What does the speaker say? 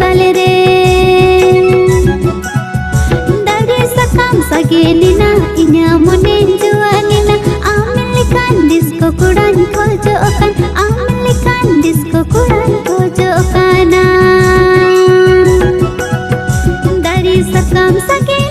साले रे दारे साकाम सागेनिना इना मने जुआनिना आमलेकान डिस्को कुड़ान खोजो कान आमलेकान डिस्को कुड़ान खोजो काना दारे साकाम सागे